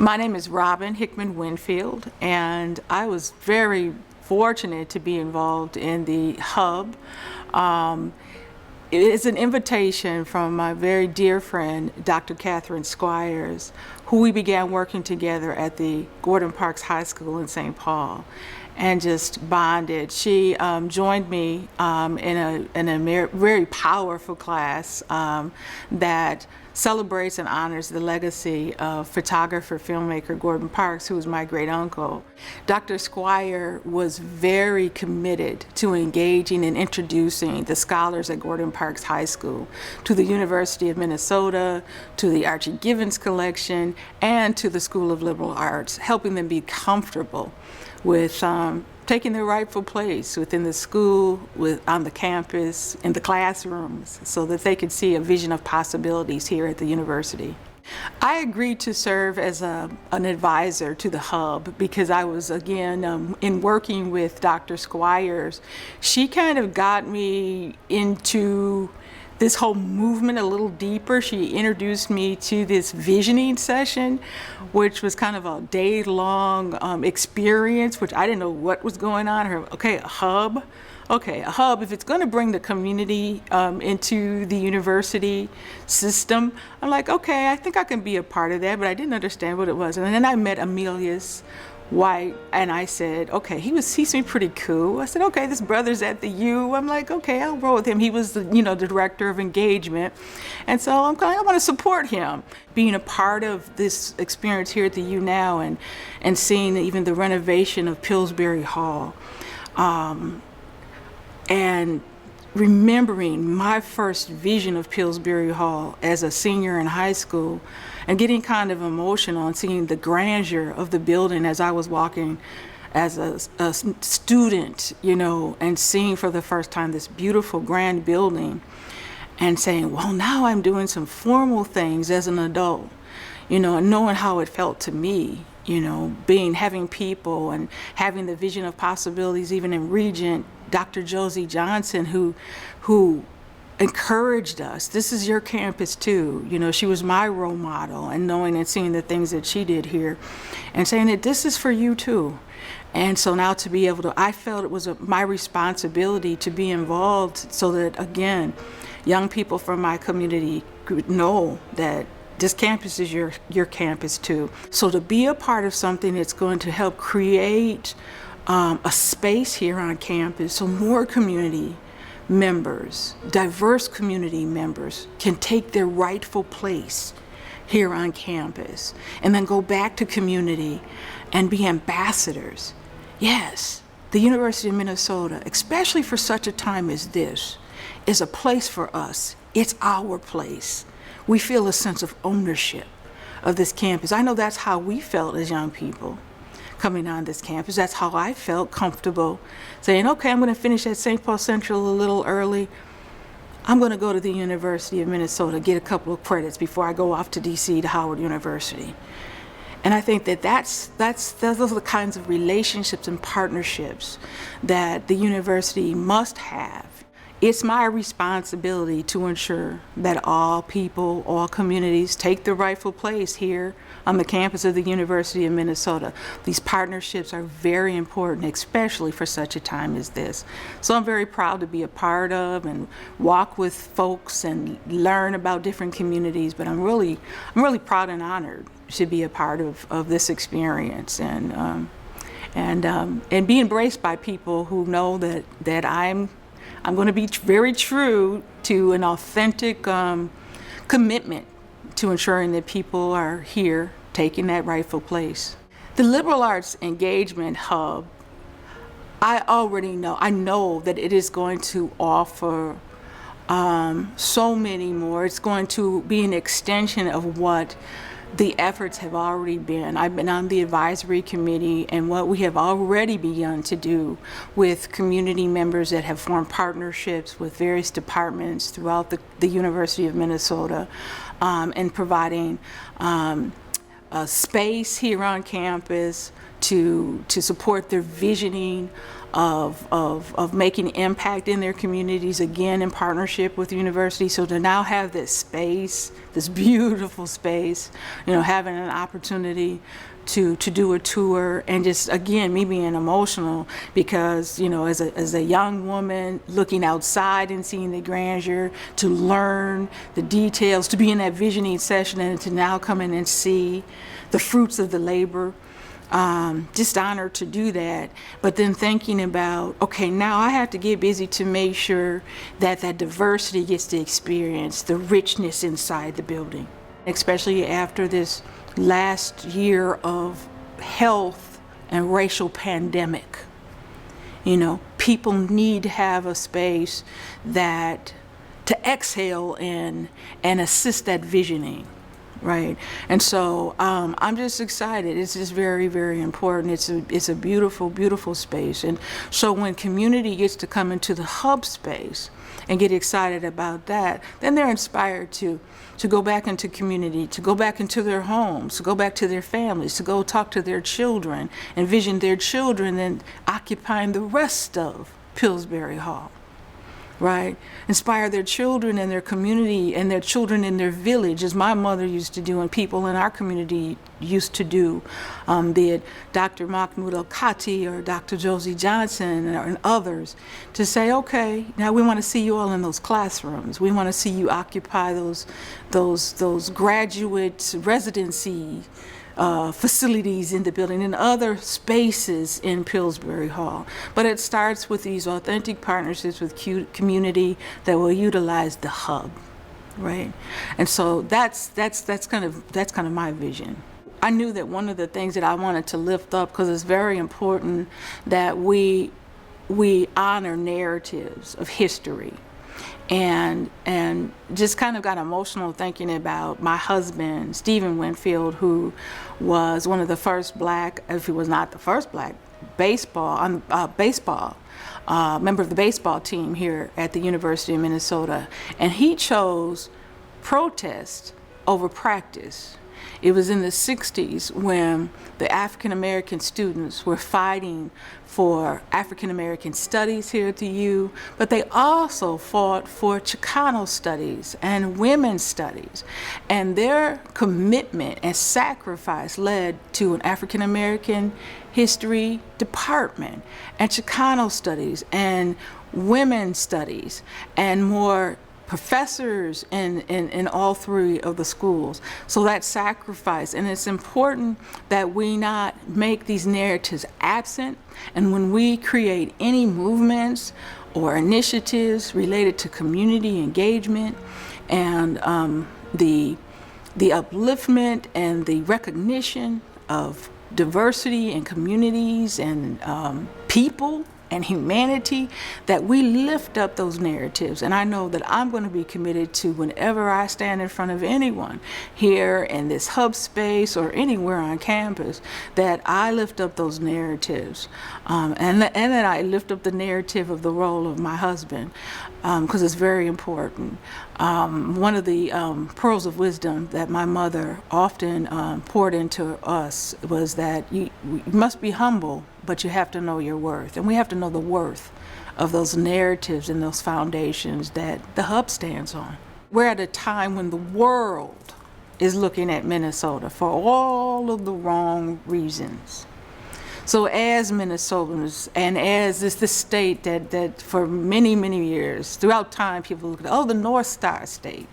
My name is Robin Hickman Winfield, and I was very fortunate to be involved in the Hub. Um, it is an invitation from my very dear friend, Dr. Catherine Squires, who we began working together at the Gordon Parks High School in St. Paul, and just bonded. She joined me in a very powerful class that celebrates and honors the legacy of photographer, filmmaker Gordon Parks, who was my great uncle. Dr. Squire was very committed to engaging and introducing the scholars at Gordon Parks High School to the University of Minnesota, to the Archie Givens Collection, and to the School of Liberal Arts, helping them be comfortable with taking their rightful place within the school, on the campus, in the classrooms, so that they could see a vision of possibilities here at the university. I agreed to serve as an advisor to the Hub because I was, again, in working with Dr. Squires, she kind of got me into this whole movement a little deeper. She introduced me to this visioning session, which was kind of a day-long experience, which I didn't know what was going on. Okay, a hub. Okay, a hub, if it's going to bring the community into the university system, I'm like, okay, I think I can be a part of that, but I didn't understand what it was. And then I met Emilius White, and I said, okay, he seemed pretty cool. I said, okay, this brother's at the U. I'm like, okay, I'll roll with him. He was the director of engagement. And so I want to support him. Being a part of this experience here at the U now and seeing even the renovation of Pillsbury Hall. And remembering my first vision of Pillsbury Hall as a senior in high school and getting kind of emotional and seeing the grandeur of the building as I was walking as a student, and seeing for the first time this beautiful grand building and saying, well, now I'm doing some formal things as an adult, and knowing how it felt to me, having people and having the vision of possibilities, even in Regent, Dr. Josie Johnson, who encouraged us. This is your campus too. She was my role model, and knowing and seeing the things that she did here and saying that this is for you too. And so now to be able to, I felt it was my responsibility to be involved so that, again, young people from my community could know that this campus is your campus too. So to be a part of something that's going to help create a space here on campus so more community members, diverse community members, can take their rightful place here on campus and then go back to community and be ambassadors. Yes, the University of Minnesota, especially for such a time as this, is a place for us. It's our place. We feel a sense of ownership of this campus. I know that's how we felt as young people coming on this campus. That's how I felt comfortable saying, okay, I'm going to finish at St. Paul Central a little early. I'm going to go to the University of Minnesota, get a couple of credits before I go off to DC to Howard University. And I think that those are the kinds of relationships and partnerships that the university must have. It's my responsibility to ensure that all people, all communities take their rightful place here on the campus of the University of Minnesota. These partnerships are very important, especially for such a time as this. So I'm very proud to be a part of and walk with folks and learn about different communities, but I'm really proud and honored to be a part of this experience and be embraced by people who know that I'm going to be very true to an authentic commitment to ensuring that people are here taking that rightful place. The Liberal Arts Engagement Hub, I know that it is going to offer so many more. It's going to be an extension of what the efforts have already been. I've been on the advisory committee, and what we have already begun to do with community members that have formed partnerships with various departments throughout the University of Minnesota, and providing a space here on campus to support their visioning of making impact in their communities, again in partnership with the university. So to now have this space, this beautiful space, having an opportunity to do a tour, and just again me being emotional because as a young woman looking outside and seeing the grandeur, to learn the details, to be in that visioning session, and to now come in and see the fruits of the labor. Just honored to do that, but then thinking about, okay, now I have to get busy to make sure that that diversity gets to experience the richness inside the building, especially after this last year of health and racial pandemic. People need to have a space that to exhale in and assist that visioning. Right, and so I'm just excited. It's just very, very important. It's a beautiful, beautiful space, and so when community gets to come into the hub space and get excited about that, then they're inspired to go back into community, to go back into their homes, to go back to their families, to go talk to their children, envision their children then occupying the rest of Pillsbury Hall. Right? Inspire their children in their community and their children in their village, as my mother used to do and people in our community used to do, be it Dr. Mahmoud El-Khati or Dr. Josie Johnson and others, to say, okay, now we want to see you all in those classrooms. We want to see you occupy those graduate residency facilities in the building and other spaces in Pillsbury Hall. But it starts with these authentic partnerships with community that will utilize the hub, right? And so that's kind of my vision. I knew that one of the things that I wanted to lift up, because it's very important that we honor narratives of history. And just kind of got emotional thinking about my husband, Stephen Winfield, who was one of the first black, if he was not the first black, member of the baseball team here at the University of Minnesota. And he chose protest over practice. It was in the 60s when the African American students were fighting for African American studies here at the U, but they also fought for Chicano studies and women's studies. And their commitment and sacrifice led to an African American history department and Chicano studies and women's studies and more professors in all three of the schools. So that sacrifice, and it's important that we not make these narratives absent, and when we create any movements or initiatives related to community engagement and the upliftment and the recognition of diversity and communities and people and humanity, that we lift up those narratives. And I know that I'm going to be committed to, whenever I stand in front of anyone here in this hub space or anywhere on campus, that I lift up those narratives, and that I lift up the narrative of the role of my husband, because it's very important. One of the pearls of wisdom that my mother often poured into us was that you must be humble, but you have to know your worth. And we have to know the worth of those narratives and those foundations that the hub stands on. We're at a time when the world is looking at Minnesota for all of the wrong reasons. So as Minnesotans, and as this state that for many, many years, throughout time, people look at, the North Star state,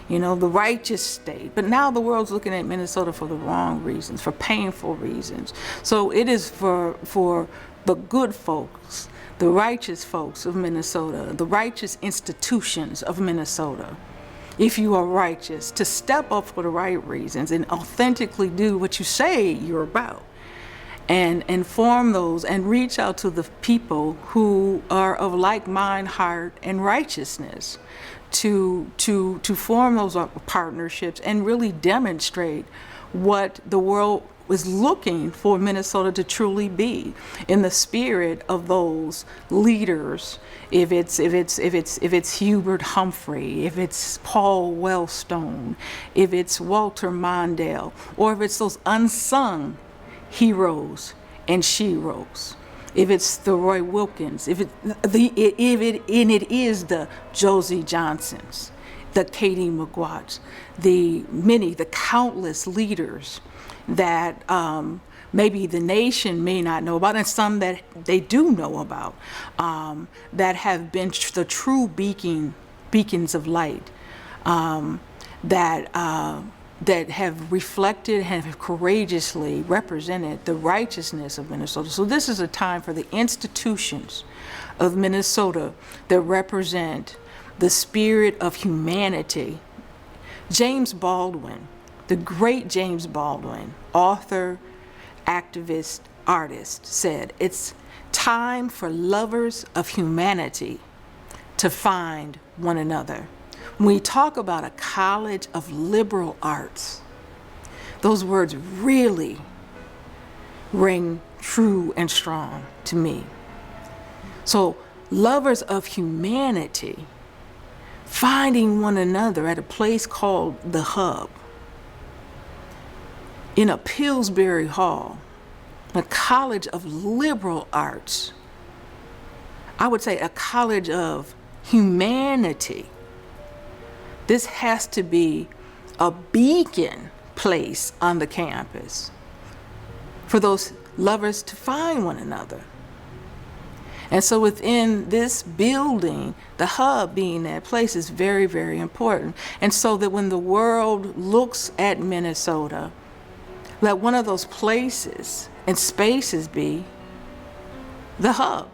the righteous state. But now the world's looking at Minnesota for the wrong reasons, for painful reasons. So it is for the good folks, the righteous folks of Minnesota, the righteous institutions of Minnesota, if you are righteous, to step up for the right reasons and authentically do what you say you're about. And inform those and reach out to the people who are of like mind, heart, and righteousness to form those partnerships and really demonstrate what the world is looking for Minnesota to truly be, in the spirit of those leaders. If it's Hubert Humphrey, if it's Paul Wellstone, if it's Walter Mondale, or if it's those unsung heroes and Sheroes, if it's the Roy Wilkins, if it is the Josie Johnsons, the Katie McGuats, the countless leaders that maybe the nation may not know about, and some that they do know about, that have been the true beacons of light, that have reflected and have courageously represented the righteousness of Minnesota. So this is a time for the institutions of Minnesota that represent the spirit of humanity. James Baldwin, the great James Baldwin, author, activist, artist, said, "It's time for lovers of humanity to find one another." When we talk about a college of liberal arts, those words really ring true and strong to me. So, lovers of humanity, finding one another at a place called The Hub, in a Pillsbury Hall, a college of liberal arts, I would say a college of humanity. This has to be a beacon place on the campus for those lovers to find one another. And so within this building, the hub being that place is very, very important. And so that when the world looks at Minnesota, let one of those places and spaces be the hub.